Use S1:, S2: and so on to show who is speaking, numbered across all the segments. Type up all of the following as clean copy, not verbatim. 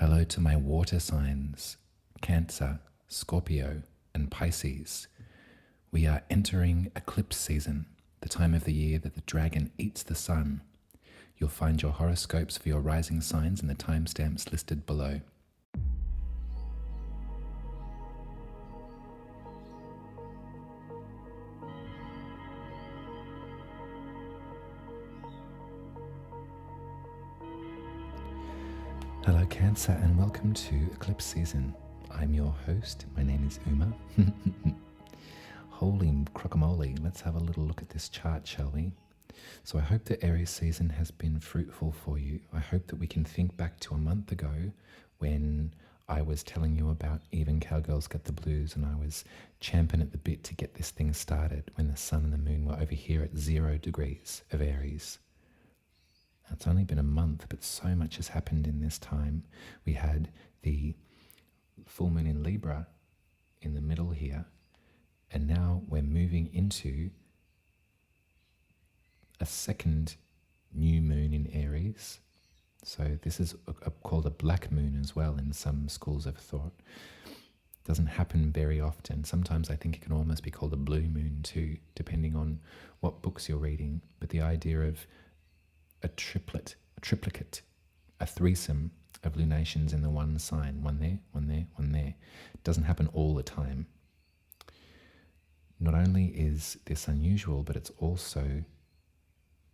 S1: Hello to my water signs, Cancer, Scorpio, and Pisces. We are entering eclipse season, the time of the year that the dragon eats the sun. You'll find your horoscopes for your rising signs in the timestamps listed below. Hello Cancer and welcome to eclipse season. I'm your host, my name is Uma. Holy crocomole, let's have a little look at this chart, shall we? So I hope the Aries season has been fruitful for you. I hope that we can think back to a month ago when I was telling you about Even Cowgirls Get the Blues and I was champing at the bit to get this thing started when the sun and the moon were over here at 0 degrees of Aries. It's only been a month, but so much has happened in this time. We had the full moon in Libra in the middle here, and now we're moving into a second new moon in Aries. So this is called a black moon as well in some schools of thought. Doesn't happen very often. Sometimes I think it can almost be called a blue moon too, depending on what books you're reading. But the idea of a triplicate, a threesome of lunations in the one sign, one there, one there, one there. It doesn't happen all the time. Not only is this unusual, but it's also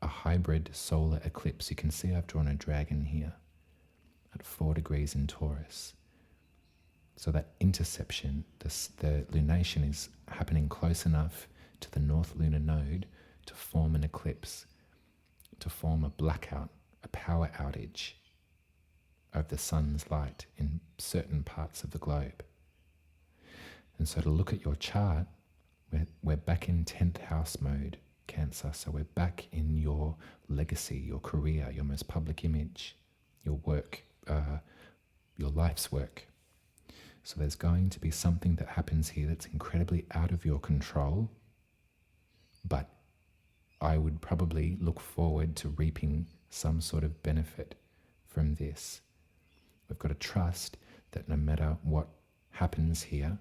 S1: a hybrid solar eclipse. You can see I've drawn a dragon here at 4 degrees in Taurus. So that interception, the lunation is happening close enough to the North Lunar Node to form an eclipse, to form a blackout, a power outage of the sun's light in certain parts of the globe. And so to look at your chart, we're back in 10th house mode, Cancer. So we're back in your legacy, your career, your most public image, your work, your life's work. So there's going to be something that happens here that's incredibly out of your control, but I would probably look forward to reaping some sort of benefit from this. We've got to trust that no matter what happens here,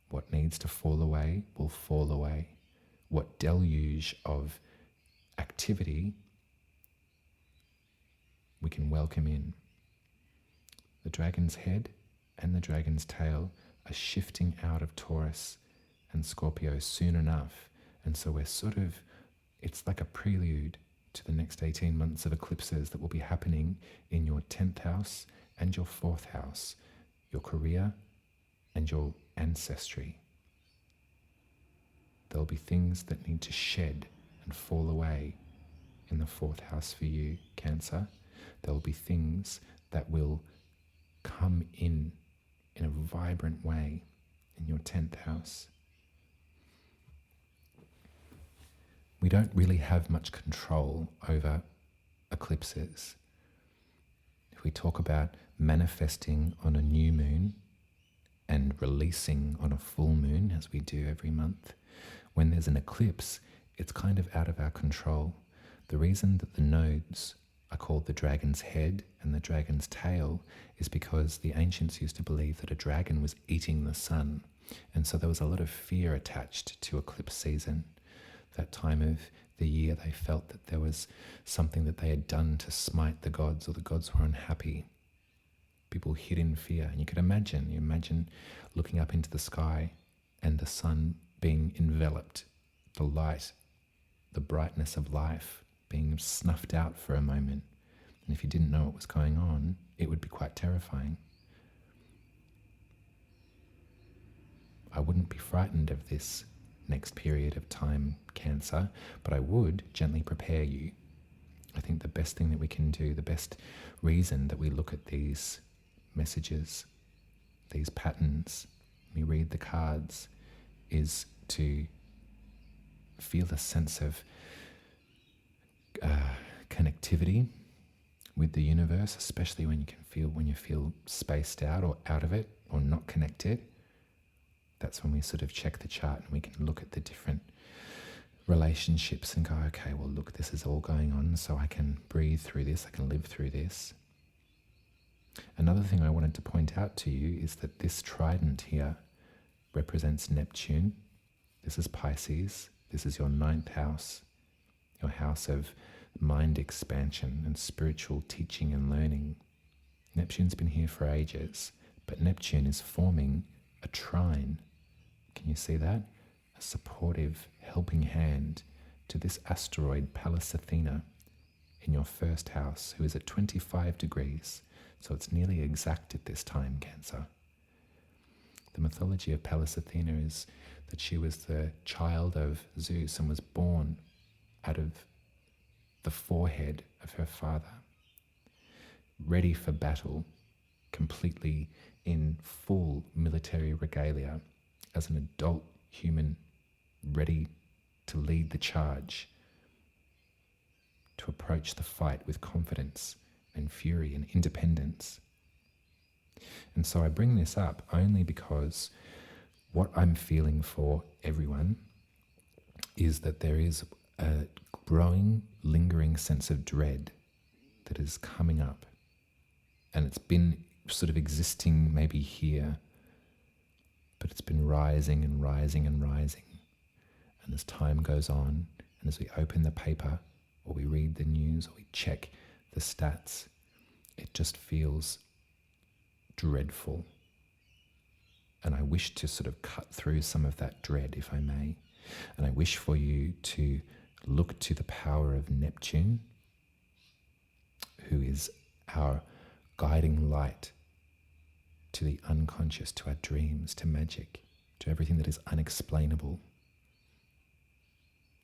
S1: what needs to fall away will fall away. What deluge of activity we can welcome in. The dragon's head and the dragon's tail are shifting out of Taurus and Scorpio soon enough. And so it's like a prelude to the next 18 months of eclipses that will be happening in your 10th house and your 4th house, your career and your ancestry. There'll be things that need to shed and fall away in the 4th house for you, Cancer. There'll be things that will come in a vibrant way in your 10th house. We don't really have much control over eclipses. If we talk about manifesting on a new moon and releasing on a full moon, as we do every month, when there's an eclipse, it's kind of out of our control. The reason that the nodes are called the dragon's head and the dragon's tail is because the ancients used to believe that a dragon was eating the sun. And so there was a lot of fear attached to eclipse season. That time of the year they felt that there was something that they had done to smite the gods, or the gods were unhappy. People hid in fear, and you imagine looking up into the sky and the sun being enveloped, the light, the brightness of life being snuffed out for a moment. And if you didn't know what was going on, it would be quite terrifying. I wouldn't be frightened of this next period of time, Cancer, but I would gently prepare you. I think the best thing that we can do, the best reason that we look at these messages, these patterns, we read the cards, is to feel a sense of connectivity with the universe, especially when you feel spaced out or out of it or not connected. That's when we sort of check the chart and we can look at the different relationships and go, okay, well, look, this is all going on, so I can breathe through this, I can live through this. Another thing I wanted to point out to you is that this trident here represents Neptune. This is Pisces. This is your ninth house, your house of mind expansion and spiritual teaching and learning. Neptune's been here for ages, but Neptune is forming a trine. Can you see that? A supportive, helping hand to this asteroid Pallas Athena in your first house, who is at 25 degrees. So it's nearly exact at this time, Cancer. The mythology of Pallas Athena is that she was the child of Zeus and was born out of the forehead of her father, ready for battle, completely in full military regalia, as an adult human ready to lead the charge, to approach the fight with confidence and fury and independence. And so I bring this up only because what I'm feeling for everyone is that there is a growing, lingering sense of dread that is coming up. And it's been sort of existing maybe here, but it's been rising and rising and rising. And as time goes on, and as we open the paper, or we read the news, or we check the stats, it just feels dreadful. And I wish to sort of cut through some of that dread, if I may. And I wish for you to look to the power of Neptune, who is our guiding light to the unconscious, to our dreams, to magic, to everything that is unexplainable.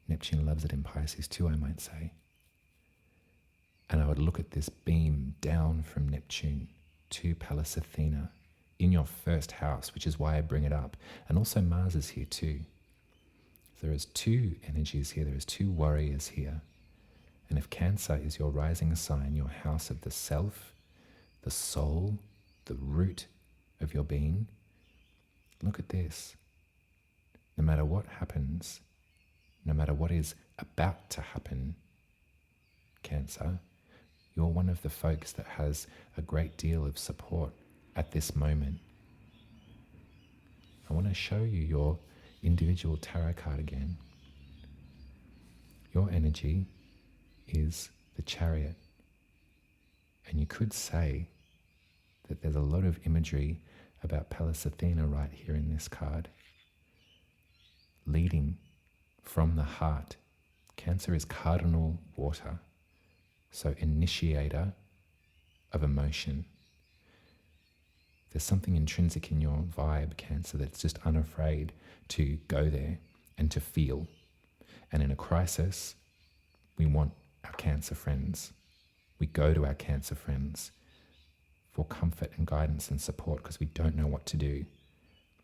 S1: Neptune loves it in Pisces too, I might say. And I would look at this beam down from Neptune to Pallas Athena in your first house, which is why I bring it up. And also Mars is here too. There is two energies here, there is two warriors here. And if Cancer is your rising sign, your house of the self, the soul, the root of your being, look at this. No matter what happens, no matter what is about to happen, Cancer, you're one of the folks that has a great deal of support at this moment. I want to show you your individual tarot card again. Your energy is the Chariot. And you could say that there's a lot of imagery about Pallas Athena right here in this card. Leading from the heart. Cancer is cardinal water. So initiator of emotion. There's something intrinsic in your vibe, Cancer, that's just unafraid to go there and to feel. And in a crisis, we want our Cancer friends. We go to our Cancer friends for comfort and guidance and support because we don't know what to do.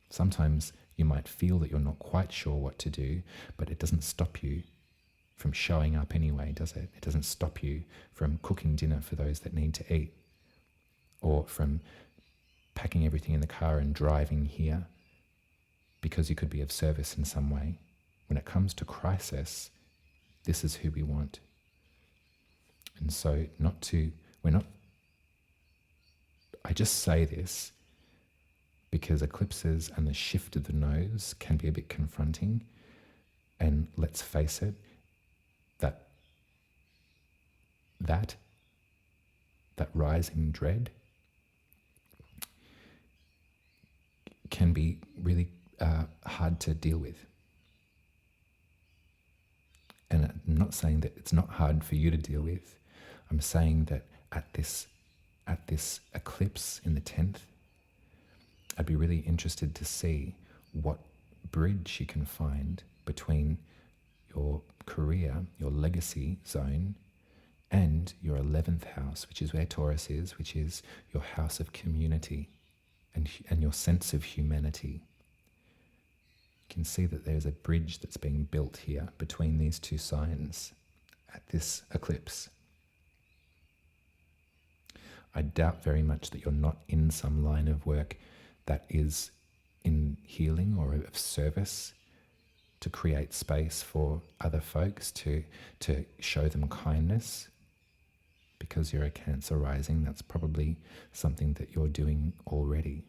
S1: Sometimes you might feel that you're not quite sure what to do, but it doesn't stop you from showing up anyway, does it? It doesn't stop you from cooking dinner for those that need to eat, or from packing everything in the car and driving here because you could be of service in some way. When it comes to crisis, this is who we want. And so I just say this because eclipses and the shift of the nose can be a bit confronting. And let's face it, that rising dread can be really hard to deal with. And I'm not saying that it's not hard for you to deal with. I'm saying that at this eclipse in the 10th, I'd be really interested to see what bridge you can find between your career, your legacy zone, and your 11th house, which is where Taurus is, which is your house of community and your sense of humanity. You can see that there's a bridge that's being built here between these two signs at this eclipse. I doubt very much that you're not in some line of work that is in healing or of service, to create space for other folks, to show them kindness. because you're a cancerrising, that's probably something that you're doing already.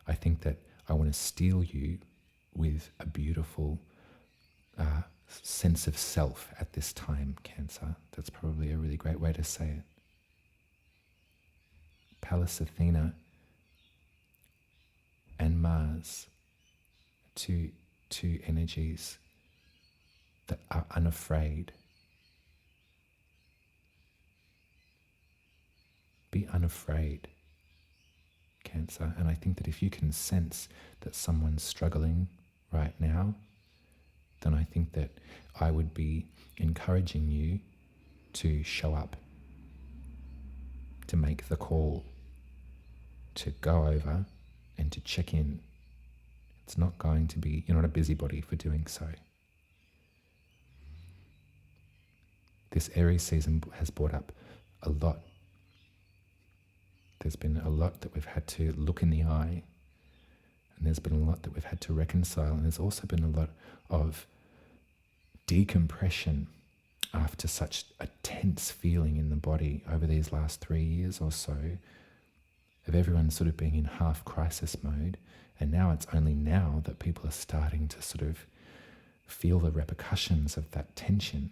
S1: I think that I want to steel you with a beautiful sense of self at this time, Cancer. That's probably a really great way to say it. Pallas Athena and Mars, two energies that are unafraid. Be unafraid, Cancer. And I think that if you can sense that someone's struggling right now, then I think that I would be encouraging you to show up, to make the call, to go over and to check in. It's not going to be, you're not a busybody for doing so. This Aries season has brought up a lot. There's been a lot that we've had to look in the eye, and there's been a lot that we've had to reconcile, and there's also been a lot of decompression after such a tense feeling in the body over these last 3 years or so, of everyone sort of being in half crisis mode. And now it's only now that people are starting to sort of feel the repercussions of that tension.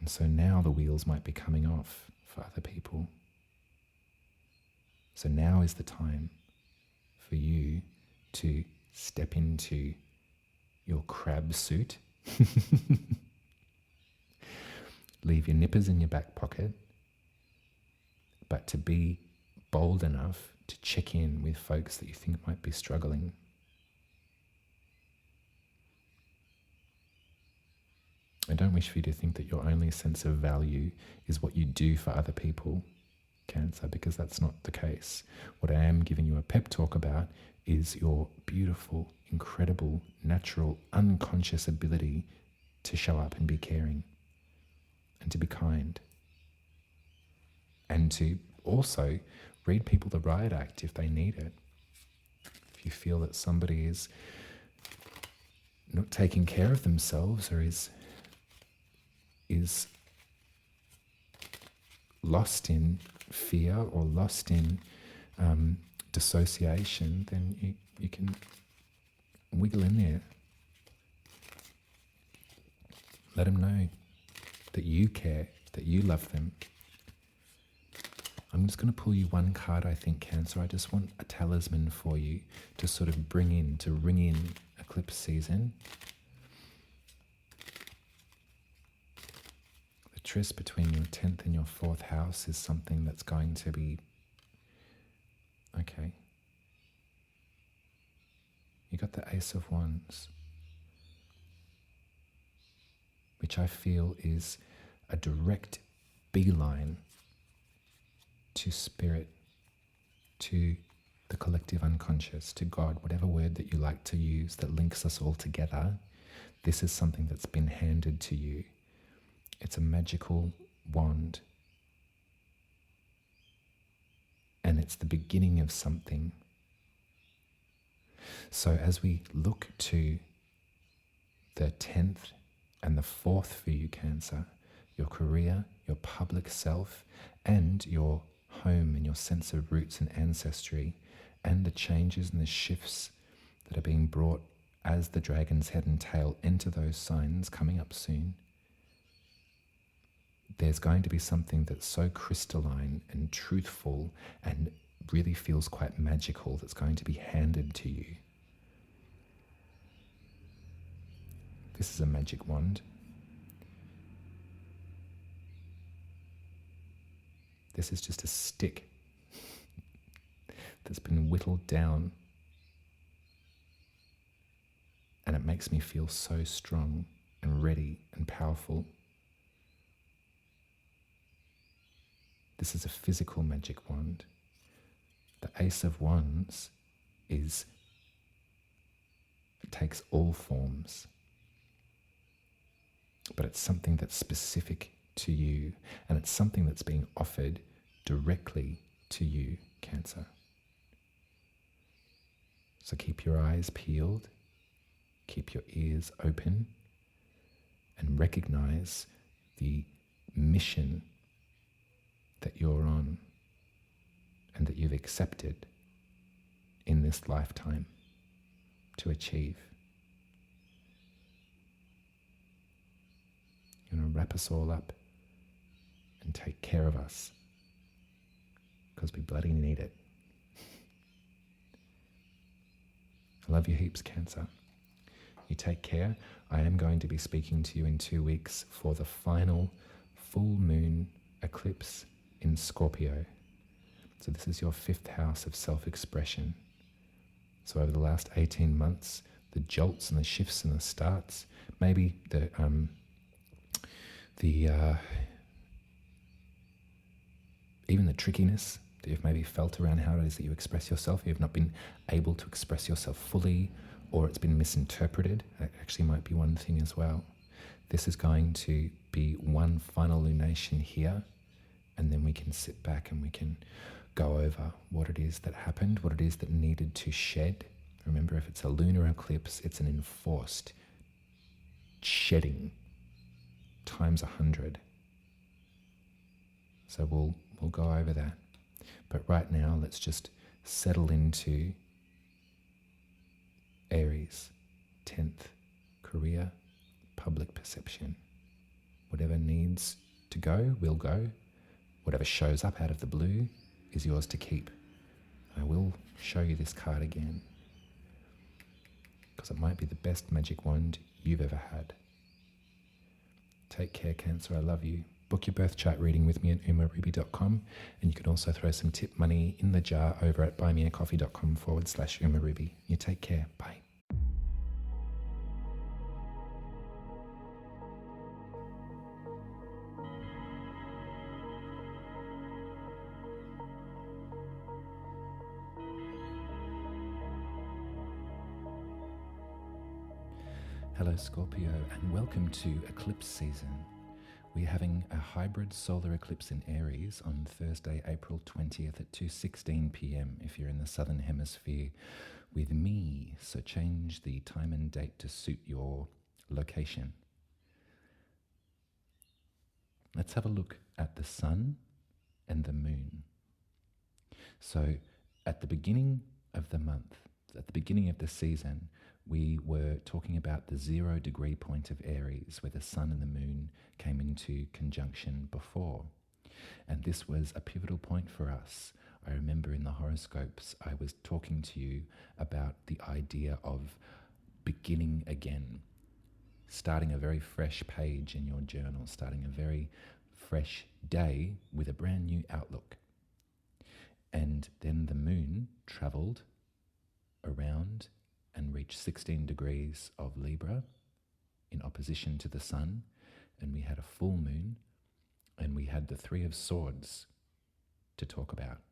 S1: And so now the wheels might be coming off for other people. So now is the time for you to step into your crab suit, leave your nippers in your back pocket, but to be bold enough to check in with folks that you think might be struggling. I don't wish for you to think that your only sense of value is what you do for other people, Cancer, because that's not the case. What I am giving you a pep talk about is your beautiful, incredible, natural, unconscious ability to show up and be caring and to be kind and to also read people the riot act if they need it. If you feel that somebody is not taking care of themselves or is lost in fear or lost in dissociation, then you can wiggle in there. Let them know that you care, that you love them. I'm just going to pull you one card, I think, Cancer. I just want a talisman for you to sort of ring in eclipse season. The tryst between your 10th and your 4th house is something that's going to be... Okay. You got the Ace of Wands, which I feel is a direct beeline to spirit, to the collective unconscious, to God, whatever word that you like to use that links us all together. This is something that's been handed to you. It's a magical wand. And it's the beginning of something. So as we look to the 10th and the 4th for you, Cancer, your career, your public self, and your home and your sense of roots and ancestry, and the changes and the shifts that are being brought as the dragon's head and tail enter those signs coming up soon, there's going to be something that's so crystalline and truthful and really feels quite magical that's going to be handed to you. This is a magic wand. This is just a stick that's been whittled down, and it makes me feel so strong and ready and powerful. This is a physical magic wand. The Ace of Wands it takes all forms, but it's something that's specific to you, and it's something that's being offered directly to you, Cancer. So keep your eyes peeled, keep your ears open, and recognize the mission that you're on and that you've accepted in this lifetime to achieve. You're going to wrap us all up and take care of us because we bloody need it. I love you heaps, Cancer. You take care. I am going to be speaking to you in 2 weeks for the final full moon eclipse in Scorpio. So this is your 5th house of self-expression. So over the last 18 months, the jolts and the shifts and the starts, maybe even the trickiness that you've maybe felt around how it is that you express yourself. You've not been able to express yourself fully, or it's been misinterpreted. That actually might be one thing as well. This is going to be one final lunation here, and then we can sit back and we can go over what it is that happened, what it is that needed to shed. Remember, if it's a lunar eclipse, it's an enforced shedding times 100. So we'll go over that. But right now, let's just settle into Aries, 10th, career, public perception. Whatever needs to go, will go. Whatever shows up out of the blue is yours to keep. I will show you this card again because it might be the best magic wand you've ever had. Take care, Cancer. I love you. Book your birth chart reading with me at umaruby.com, and you can also throw some tip money in the jar over at buymeacoffee.com/umaruby. You take care. Bye. Hello, Scorpio, and welcome to Eclipse season. We're having a hybrid solar eclipse in Aries on Thursday, April 20th at 2:16 p.m. if you're in the Southern Hemisphere with me. So change the time and date to suit your location. Let's have a look at the sun and the moon. So at the beginning of the month, at the beginning of the season, we were talking about the 0 degree point of Aries, where the sun and the moon came into conjunction before. And this was a pivotal point for us. I remember in the horoscopes, I was talking to you about the idea of beginning again, starting a very fresh page in your journal, starting a very fresh day with a brand new outlook. And then the moon traveled around and reached 16 degrees of Libra in opposition to the sun, and we had a full moon, and we had the 3 of Swords to talk about.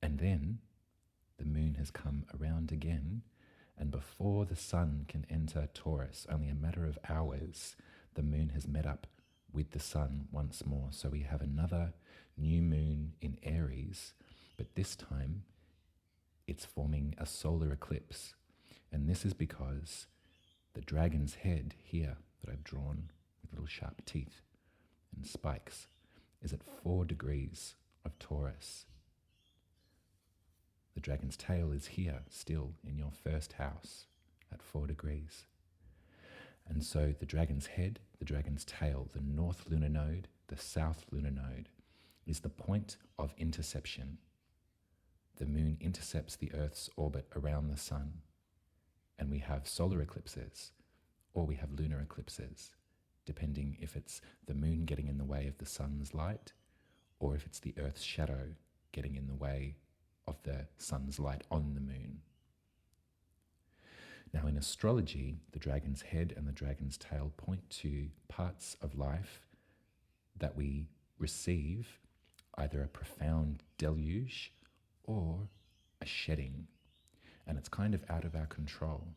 S1: And then the moon has come around again, and before the sun can enter Taurus, only a matter of hours, the moon has met up with the sun once more. So we have another new moon in Aries, but this time it's forming a solar eclipse. And this is because the dragon's head here that I've drawn with little sharp teeth and spikes is at 4 degrees of Taurus. The dragon's tail is here still in your 1st house at 4 degrees. And so the dragon's head, the dragon's tail, the north lunar node, the south lunar node is the point of interception. The moon intercepts the Earth's orbit around the sun, and we have solar eclipses or we have lunar eclipses, depending if it's the moon getting in the way of the sun's light or if it's the Earth's shadow getting in the way of the sun's light on the moon. Now in astrology, the dragon's head and the dragon's tail point to parts of life that we receive either a profound deluge or a shedding, and it's kind of out of our control.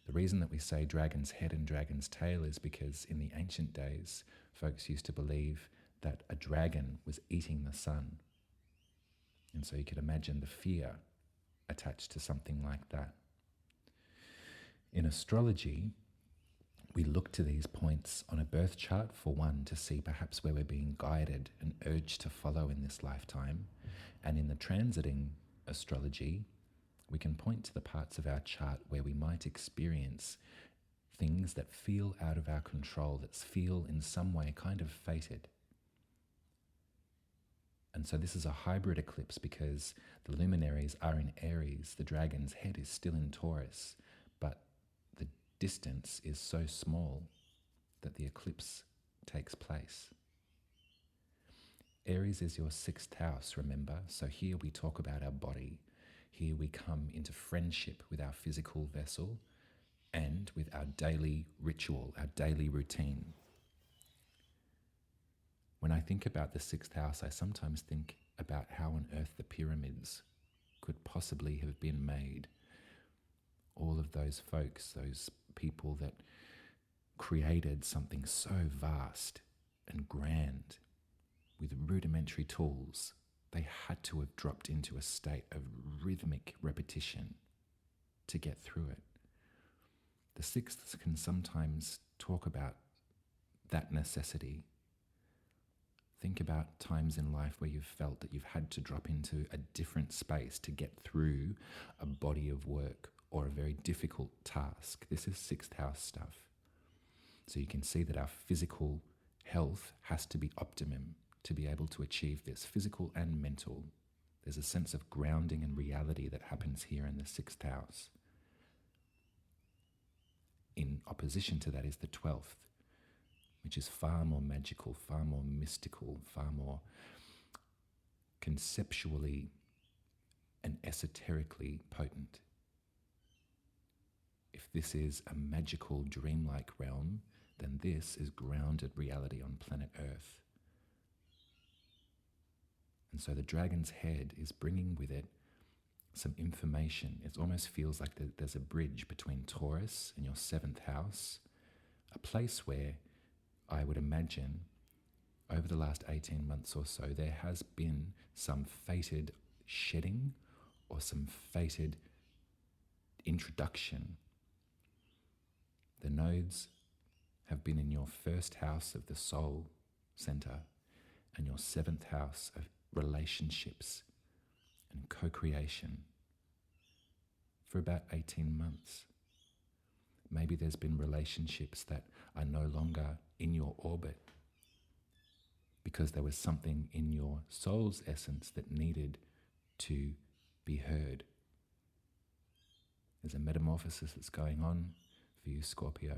S1: The reason that we say dragon's head and dragon's tail is because in the ancient days, folks used to believe that a dragon was eating the sun. And so you could imagine the fear attached to something like that. In astrology, We look to these points on a birth chart, for one, to see perhaps where we're being guided and urged to follow in this lifetime. And in the transiting astrology, we can point to the parts of our chart where we might experience things that feel out of our control, that feel in some way kind of fated. And so this is a hybrid eclipse because the luminaries are in Aries, the dragon's head is still in Taurus, but the distance is so small that the eclipse takes place. Aries is your 6th house, remember? So here we talk about our body. Here we come into friendship with our physical vessel and with our daily ritual, our daily routine. When I think about the 6th house, I sometimes think about how on earth the pyramids could possibly have been made. All of those folks, those people that created something so vast and grand with rudimentary tools, they had to have dropped into a state of rhythmic repetition to get through it. The 6th can sometimes talk about that necessity. Think about times in life where you've felt that you've had to drop into a different space to get through a body of work or a very difficult task. This is 6th house stuff. So you can see that our physical health has to be optimum to be able to achieve this, physical and mental. There's a sense of grounding and reality that happens here in the 6th house. In opposition to that is the 12th, which is far more magical, far more mystical, far more conceptually and esoterically potent. If this is a magical, dreamlike realm, then this is grounded reality on planet Earth. And so the dragon's head is bringing with it some information. It almost feels like there's a bridge between Taurus and your 7th house, a place where I would imagine over the last 18 months or so, there has been some fated shedding or some fated introduction. The nodes have been in your 1st house of the soul center and your 7th house of relationships and co-creation for about 18 months. Maybe there's been relationships that are no longer in your orbit because there was something in your soul's essence that needed to be heard. There's a metamorphosis that's going on for you, Scorpio.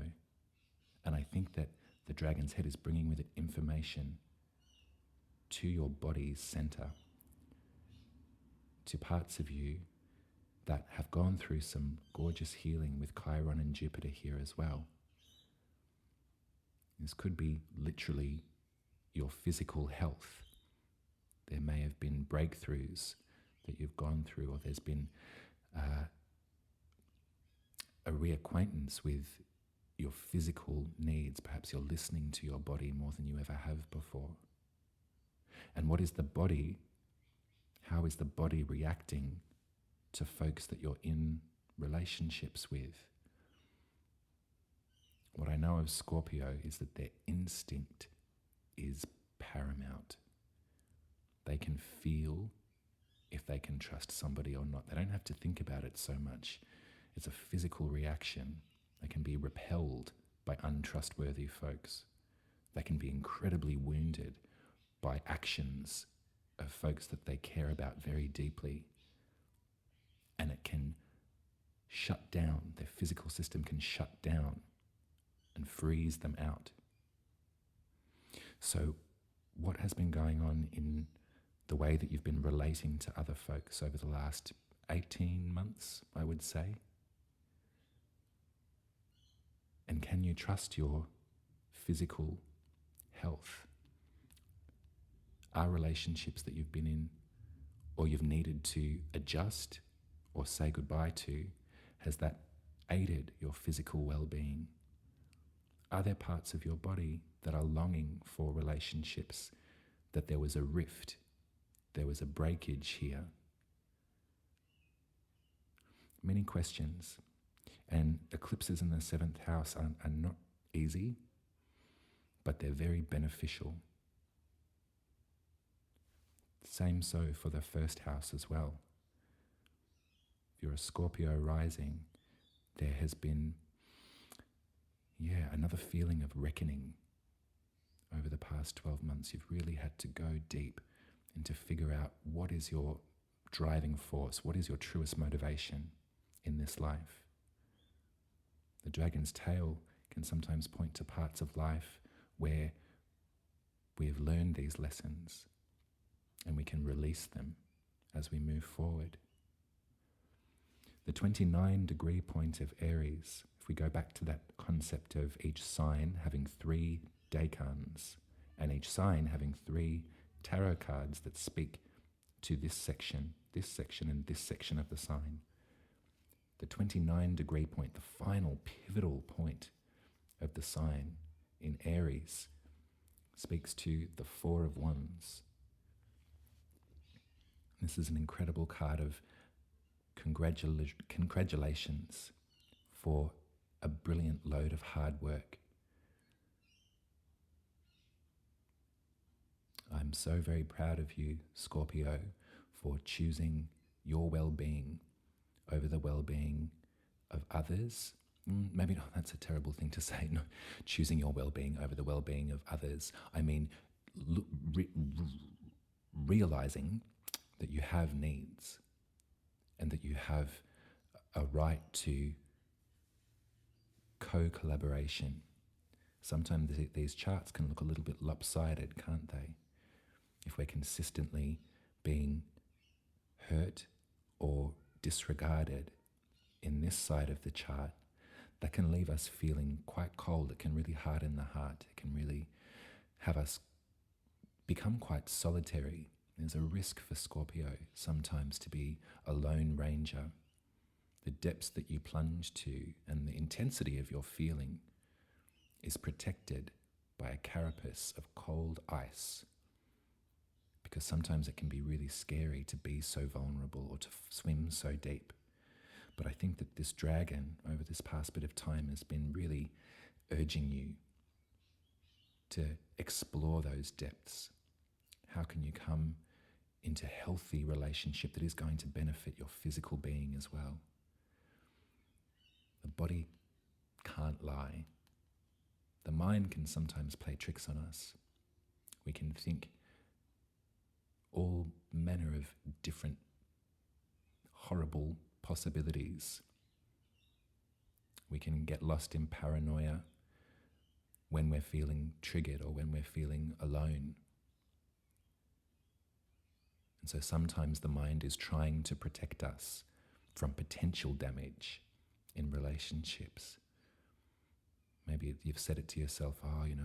S1: And I think that the dragon's head is bringing with it information to your body's center, to parts of you that have gone through some gorgeous healing with Chiron and Jupiter here as well. This could be literally your physical health. There may have been breakthroughs that you've gone through, or there's been a reacquaintance with your physical needs. Perhaps you're listening to your body more than you ever have before. And what is the body? How is the body reacting to folks that you're in relationships with? What I know of Scorpio is that their instinct is paramount. They can feel if they can trust somebody or not. They don't have to think about it so much. It's a physical reaction. They can be repelled by untrustworthy folks. They can be incredibly wounded by actions of folks that they care about very deeply. And it can shut down, their physical system can shut down and freeze them out. So what has been going on in the way that you've been relating to other folks over the last 18 months, I would say? And can you trust your physical health? Are relationships that you've been in or you've needed to adjust or say goodbye to, has that aided your physical well-being? Are there parts of your body that are longing for relationships, that there was a rift, there was a breakage here? Many questions. And eclipses in the 7th house are not easy, but they're very beneficial. Same so for the first house as well. If you're a Scorpio rising, there has been, another feeling of reckoning over the past 12 months. You've really had to go deep and to figure out what is your driving force, what is your truest motivation in this life. The dragon's tail can sometimes point to parts of life where we have learned these lessons and we can release them as we move forward. The 29-degree point of Aries, if we go back to that concept of each sign having 3 decans and each sign having 3 tarot cards that speak to this section and this section of the sign. The 29-degree point, the final pivotal point of the sign in Aries, speaks to the 4 of Wands. This is an incredible card of congratulations for a brilliant load of hard work. I'm so very proud of you, Scorpio, for choosing your well-being over the well-being of others. Maybe not, that's a terrible thing to say, no, choosing your well-being over the well-being of others. I mean, realizing that you have needs and that you have a right to co-collaboration. Sometimes these charts can look a little bit lopsided, can't they? If we're consistently being hurt or disregarded in this side of the chart, that can leave us feeling quite cold. It can really harden the heart. It can really have us become quite solitary. There's a risk for Scorpio sometimes to be a lone ranger. The depths that you plunge to and the intensity of your feeling is protected by a carapace of cold ice, because sometimes it can be really scary to be so vulnerable or to swim so deep. But I think that this dragon over this past bit of time has been really urging you to explore those depths. How can you come into healthy relationship that is going to benefit your physical being as well? The body can't lie. The mind can sometimes play tricks on us. We can think all manner of different horrible possibilities. We can get lost in paranoia when we're feeling triggered or when we're feeling alone. And so sometimes the mind is trying to protect us from potential damage in relationships. Maybe you've said it to yourself,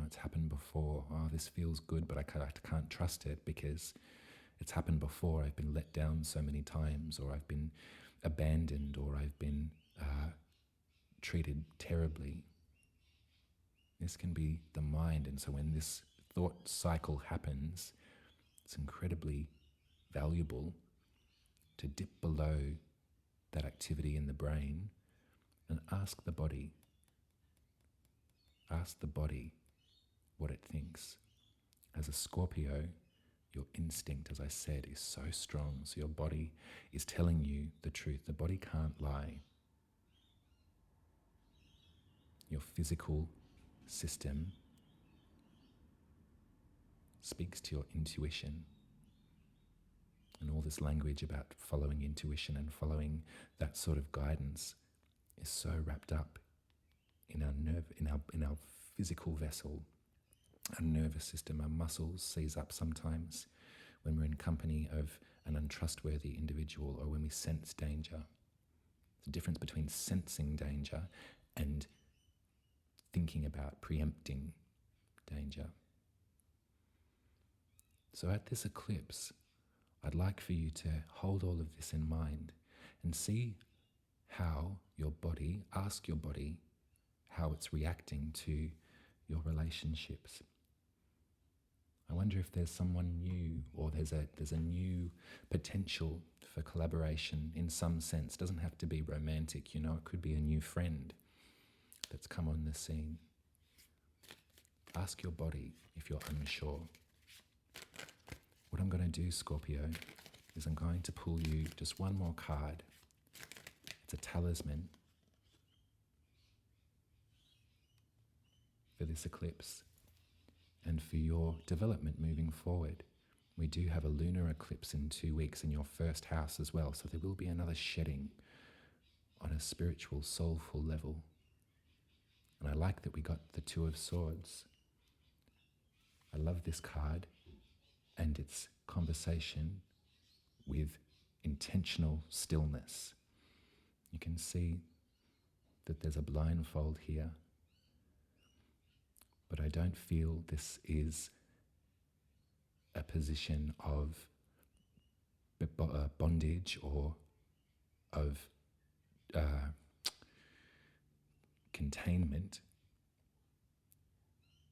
S1: it's happened before. This feels good, but I can't trust it because it's happened before. I've been let down so many times, or I've been abandoned, or I've been treated terribly. This can be the mind. And so when this thought cycle happens, it's incredibly valuable to dip below that activity in the brain and ask the body what it thinks. As a Scorpio, your instinct, as I said, is so strong. So your body is telling you the truth. The body can't lie. Your physical system speaks to your intuition. And all this language about following intuition and following that sort of guidance is so wrapped up in our physical vessel, our nervous system. Our muscles seize up sometimes when we're in company of an untrustworthy individual or when we sense danger. The difference between sensing danger and thinking about preempting danger. So at this eclipse, I'd like for you to hold all of this in mind and see how your body, ask your body how it's reacting to your relationships. I wonder if there's someone new, or there's a new potential for collaboration in some sense. It doesn't have to be romantic, it could be a new friend that's come on the scene. Ask your body if you're unsure. What I'm going to do, Scorpio, is I'm going to pull you just one more card. It's a talisman for this eclipse and for your development moving forward. We do have a lunar eclipse in 2 weeks in your first house as well, so there will be another shedding on a spiritual, soulful level. And I like that we got the Two of Swords. I love this card and its conversation with intentional stillness. You can see that there's a blindfold here, but I don't feel this is a position of bondage or of containment.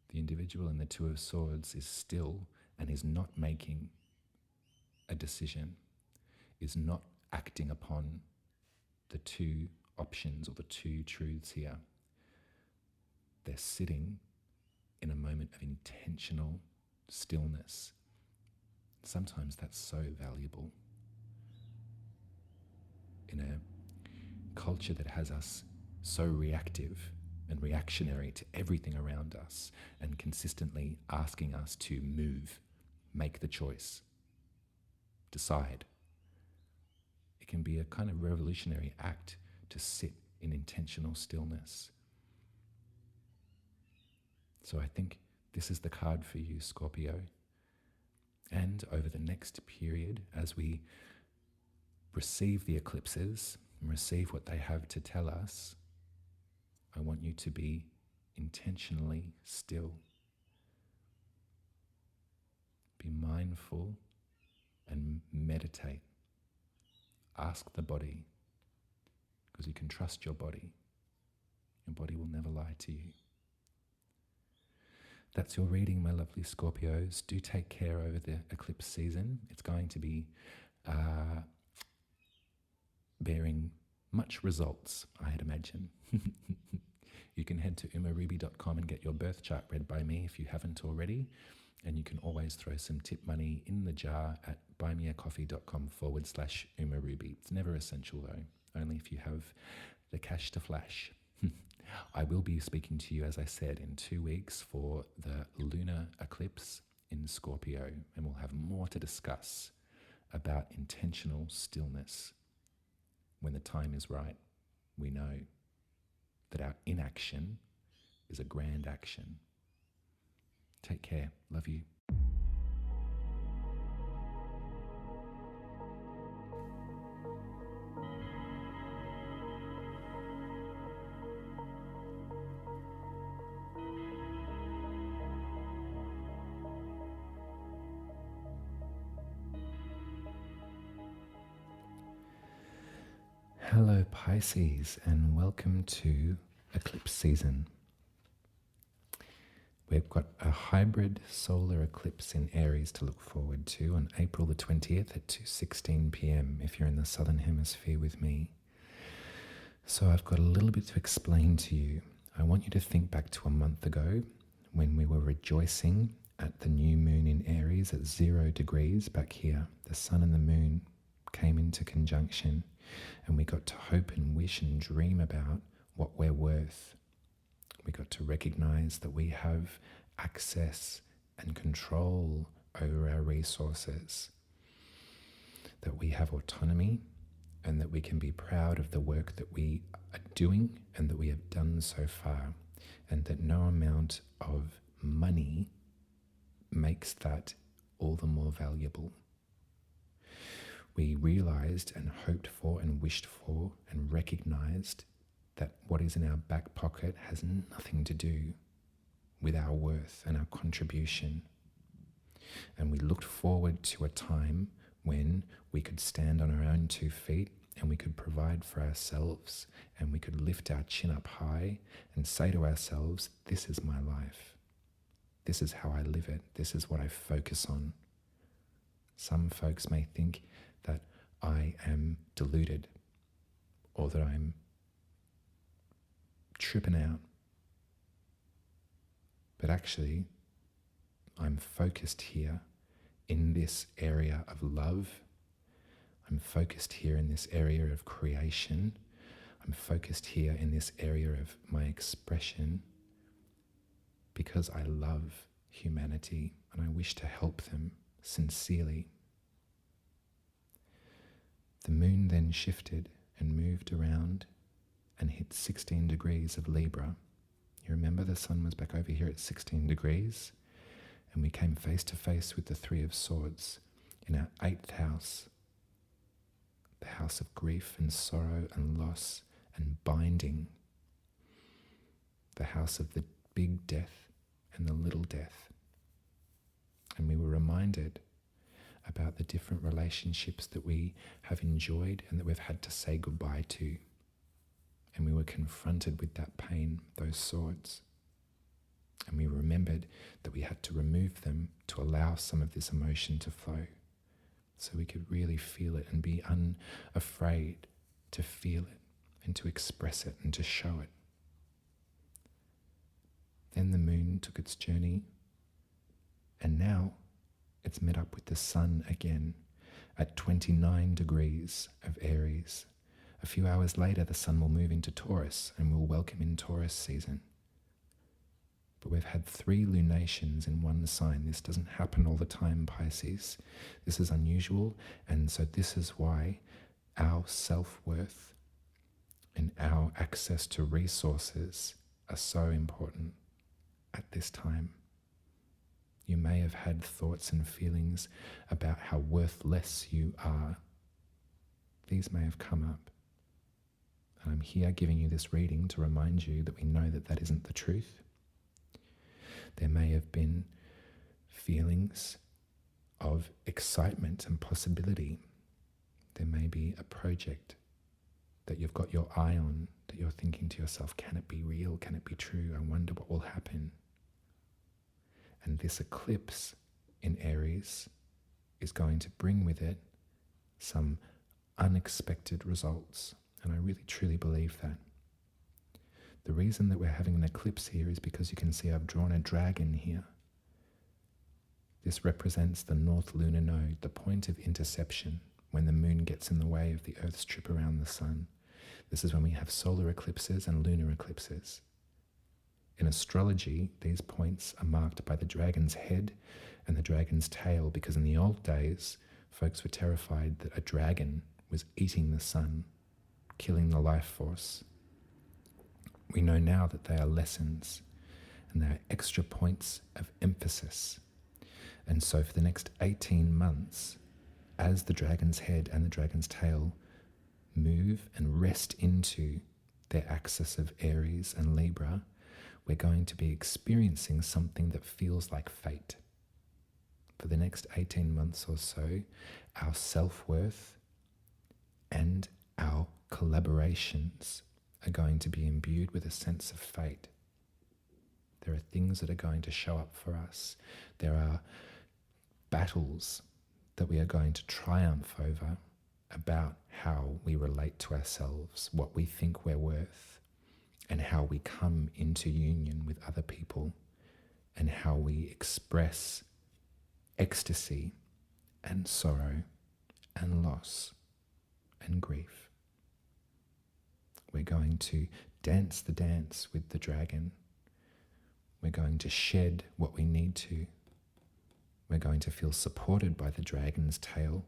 S1: The individual in the Two of Swords is still and is not making a decision, is not acting upon the two options or the two truths here. They're sitting in a moment of intentional stillness. Sometimes that's so valuable. In a culture that has us so reactive and reactionary to everything around us and consistently asking us to move, make the choice, decide. It can be a kind of revolutionary act to sit in intentional stillness. So I think this is the card for you, Scorpio. And over the next period, as we receive the eclipses and receive what they have to tell us, I want you to be intentionally still. Be mindful and meditate. Ask the body, because you can trust your body. Your body will never lie to you. That's your reading, my lovely Scorpios. Do take care over the eclipse season. It's going to be bearing much results, I'd imagine. You can head to umaruby.com and get your birth chart read by me if you haven't already. And you can always throw some tip money in the jar at buymeacoffee.com/umaruby. It's never essential though, only if you have the cash to flash. I will be speaking to you, as I said, in 2 weeks for the lunar eclipse in Scorpio, and we'll have more to discuss about intentional stillness. When the time is right, we know that our inaction is a grand action. Take care. Love you. Hello Pisces, and welcome to eclipse season. We've got a hybrid solar eclipse in Aries to look forward to on April the 20th at 2:16 p.m. if you're in the southern hemisphere with me. So I've got a little bit to explain to you. I want you to think back to a month ago when we were rejoicing at the new moon in Aries at 0 degrees back here. The sun and the moon came into conjunction, and we got to hope and wish and dream about what we're worth. We got to recognize that we have access and control over our resources, that we have autonomy, and that we can be proud of the work that we are doing and that we have done so far, and that no amount of money makes that all the more valuable. We realized and hoped for and wished for and recognized that what is in our back pocket has nothing to do with our worth and our contribution. And we looked forward to a time when we could stand on our own 2 feet and we could provide for ourselves and we could lift our chin up high and say to ourselves, this is my life. This is how I live it. This is what I focus on. Some folks may think that I am deluded or that I'm tripping out. But actually, I'm focused here in this area of love. I'm focused here in this area of creation. I'm focused here in this area of my expression because I love humanity and I wish to help them sincerely. The moon then shifted and moved around and hit 16 degrees of Libra. You remember the sun was back over here at 16 degrees, and we came face to face with the Three of Swords in our 8th house, the house of grief and sorrow and loss and binding, the house of the big death and the little death. And we were reminded about the different relationships that we have enjoyed and that we've had to say goodbye to. And we were confronted with that pain, those swords. And we remembered that we had to remove them to allow some of this emotion to flow, so we could really feel it and be unafraid to feel it and to express it and to show it. Then the moon took its journey, and now it's met up with the sun again at 29 degrees of Aries. A few hours later, the sun will move into Taurus and we'll welcome in Taurus season. But we've had 3 lunations in one sign. This doesn't happen all the time, Pisces. This is unusual, and so this is why our self-worth and our access to resources are so important at this time. You may have had thoughts and feelings about how worthless you are. These may have come up. And I'm here giving you this reading to remind you that we know that that isn't the truth. There may have been feelings of excitement and possibility. There may be a project that you've got your eye on, that you're thinking to yourself, can it be real? Can it be true? I wonder what will happen. And this eclipse in Aries is going to bring with it some unexpected results. And I really truly believe that. The reason that we're having an eclipse here is because you can see I've drawn a dragon here. This represents the North Lunar Node, the point of interception, when the moon gets in the way of the Earth's trip around the sun. This is when we have solar eclipses and lunar eclipses. In astrology, these points are marked by the dragon's head and the dragon's tail, because in the old days, folks were terrified that a dragon was eating the sun, killing the life force. We know now that they are lessons and they are extra points of emphasis. And so for the next 18 months, as the dragon's head and the dragon's tail move and rest into their axis of Aries and Libra, we're going to be experiencing something that feels like fate. For the next 18 months or so, our self-worth and our collaborations are going to be imbued with a sense of fate. There are things that are going to show up for us. There are battles that we are going to triumph over about how we relate to ourselves, what we think we're worth, and how we come into union with other people, and how we express ecstasy and sorrow and loss and grief. We're going to dance the dance with the dragon. We're going to shed what we need to. We're going to feel supported by the dragon's tail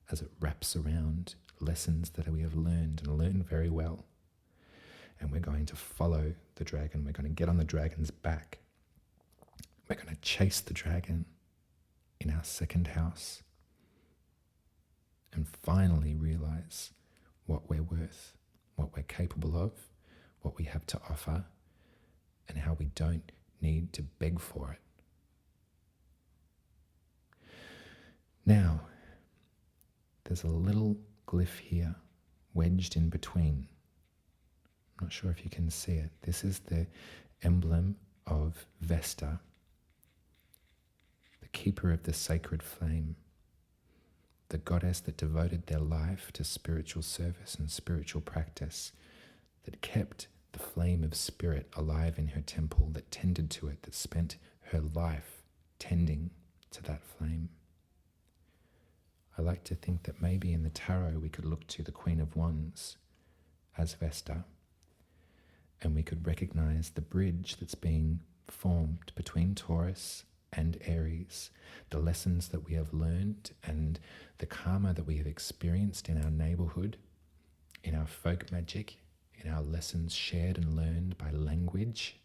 S1: as it wraps around lessons that we have learned and learned very well. And we're going to follow the dragon. We're going to get on the dragon's back. We're going to chase the dragon in our 2nd house and finally realize what we're worth, what we're capable of, what we have to offer, and how we don't need to beg for it. Now, there's a little glyph here wedged in between. I'm not sure if you can see it. This is the emblem of Vesta, the keeper of the sacred flame, the goddess that devoted their life to spiritual service and spiritual practice, that kept the flame of spirit alive in her temple that tended to it, that spent her life tending to that flame. I like to think that maybe in the tarot we could look to the Queen of Wands as Vesta, and we could recognize the bridge that's being formed between Taurus and Aries, the lessons that we have learned and the karma that we have experienced in our neighborhood, in our folk magic, in our lessons shared and learned by language.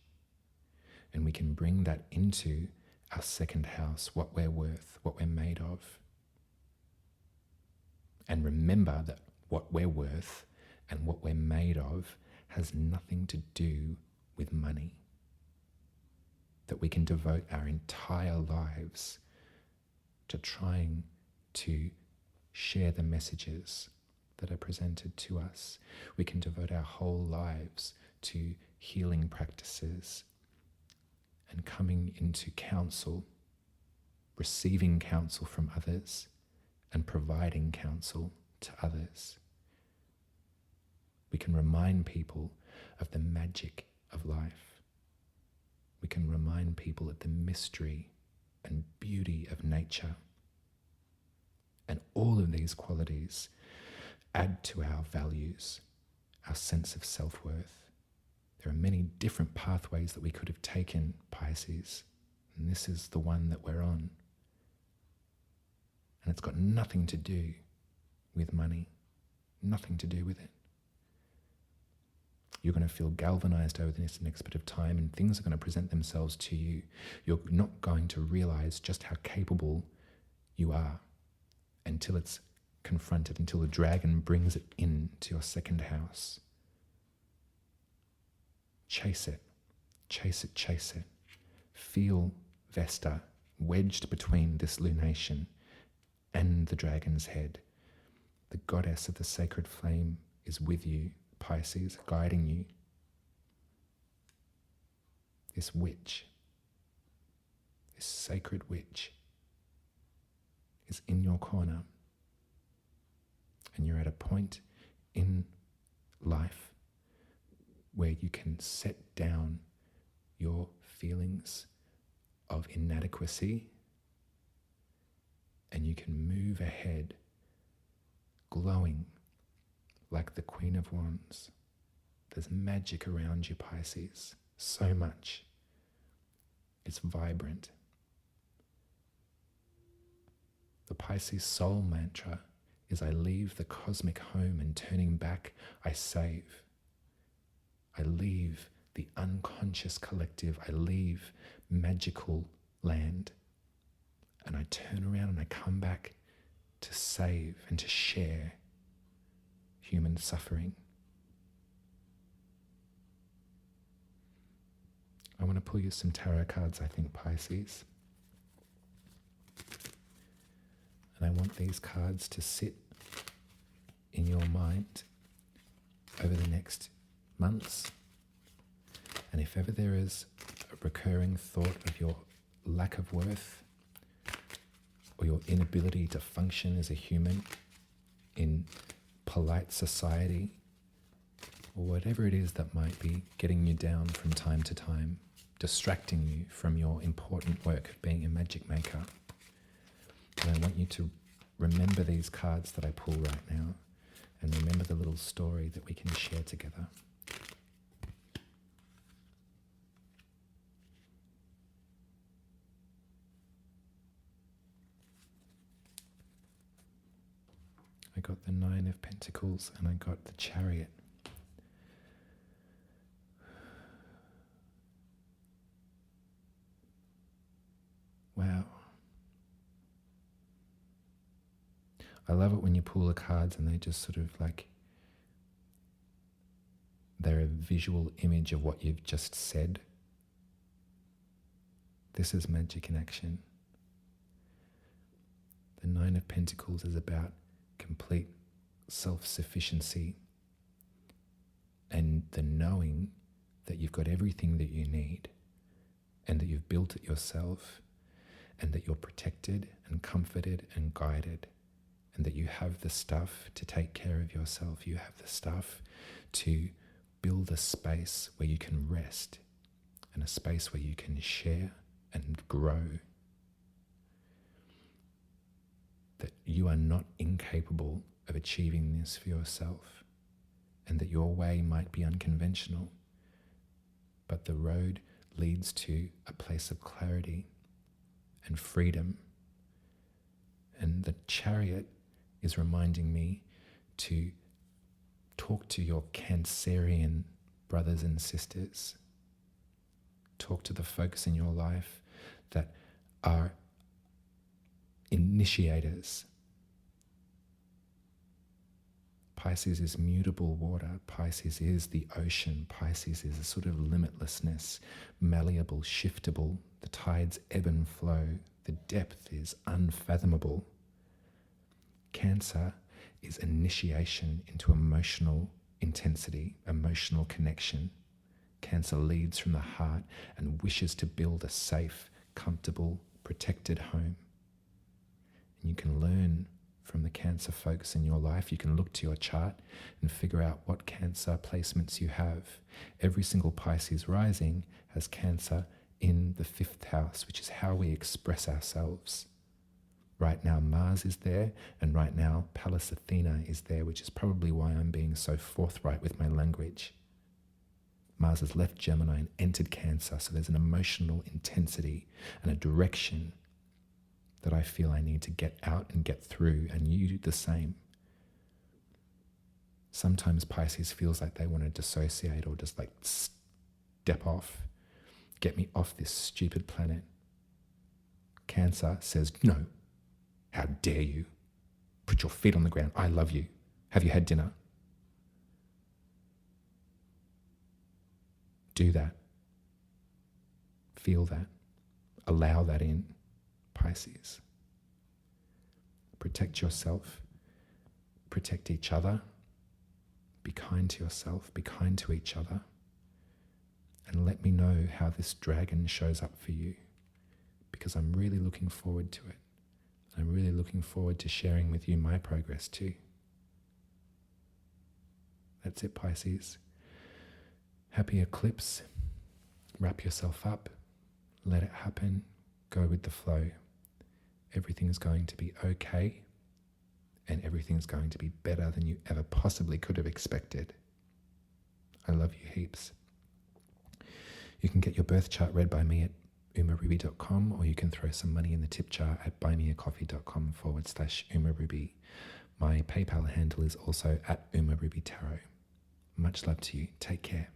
S1: And we can bring that into our second house, what we're worth, what we're made of. And remember that what we're worth and what we're made of has nothing to do with money. That we can devote our entire lives to trying to share the messages that are presented to us. We can devote our whole lives to healing practices and coming into counsel, receiving counsel from others and providing counsel to others. We can remind people of the magic of life. We can remind people of the mystery and beauty of nature. And all of these qualities add to our values, our sense of self-worth. There are many different pathways that we could have taken, Pisces, and this is the one that we're on. And it's got nothing to do with money, nothing to do with it. You're going to feel galvanized over this next bit of time, and things are going to present themselves to you. You're not going to realize just how capable you are until it's confronted, until the dragon brings it into your second house. Chase it, chase it, chase it. Feel Vesta wedged between this lunation and the dragon's head. The goddess of the sacred flame is with you, Pisces, guiding you. This witch, this sacred witch, is in your corner. And you're at a point in life where you can set down your feelings of inadequacy and you can move ahead glowing like the Queen of Wands. There's magic around you, Pisces, so much. It's vibrant. The Pisces soul mantra is I leave the cosmic home and turning back I save. I leave the unconscious collective. I leave magical land and I turn around and I come back to save and to share human suffering. I want to pull you some tarot cards, I think, Pisces. And I want these cards to sit in your mind over the next months. And if ever there is a recurring thought of your lack of worth or your inability to function as a human in polite society, or whatever it is that might be getting you down from time to time, distracting you from your important work of being a magic maker. And I want you to remember these cards that I pull right now and remember the little story that we can share together. I got the Nine of Pentacles and I got the Chariot. Wow. I love it when you pull the cards and they just sort of like, they're a visual image of what you've just said. This is magic in action. The Nine of Pentacles is about complete self-sufficiency and the knowing that you've got everything that you need and that you've built it yourself and that you're protected and comforted and guided and that you have the stuff to take care of yourself. You have the stuff to build a space where you can rest and a space where you can share and grow. That you are not incapable of achieving this for yourself, and that your way might be unconventional, but the road leads to a place of clarity and freedom. And the chariot is reminding me to talk to your Cancerian brothers and sisters. Talk to the folks in your life that are initiators. Pisces is mutable water. Pisces is the ocean. Pisces is a sort of limitlessness, malleable, shiftable. The tides ebb and flow. The depth is unfathomable. Cancer is initiation into emotional intensity, emotional connection. Cancer leads from the heart and wishes to build a safe, comfortable, protected home. And you can learn from the Cancer folks in your life. You can look to your chart and figure out what Cancer placements you have. Every single Pisces rising has Cancer in the 5th house, which is how we express ourselves. Right now Mars is there, and right now Pallas Athena is there, which is probably why I'm being so forthright with my language. Mars has left Gemini and entered Cancer, so there's an emotional intensity and a direction that I feel I need to get out and get through, and you do the same. Sometimes Pisces feels like they want to dissociate or just like step off, get me off this stupid planet. Cancer says, no, how dare you? Put your feet on the ground. I love you. Have you had dinner? Do that. Feel that. Allow that in, Pisces. Protect yourself. Protect each other. Be kind to yourself. Be kind to each other. And let me know how this dragon shows up for you, because I'm really looking forward to it. I'm really looking forward to sharing with you my progress too. That's it, Pisces. Happy eclipse. Wrap yourself up. Let it happen. Go with the flow. Everything's going to be okay, and everything's going to be better than you ever possibly could have expected. I love you heaps. You can get your birth chart read by me at umaruby.com, or you can throw some money in the tip jar at buymeacoffee.com/umaruby. My PayPal handle is also at umarubytarot. Much love to you. Take care.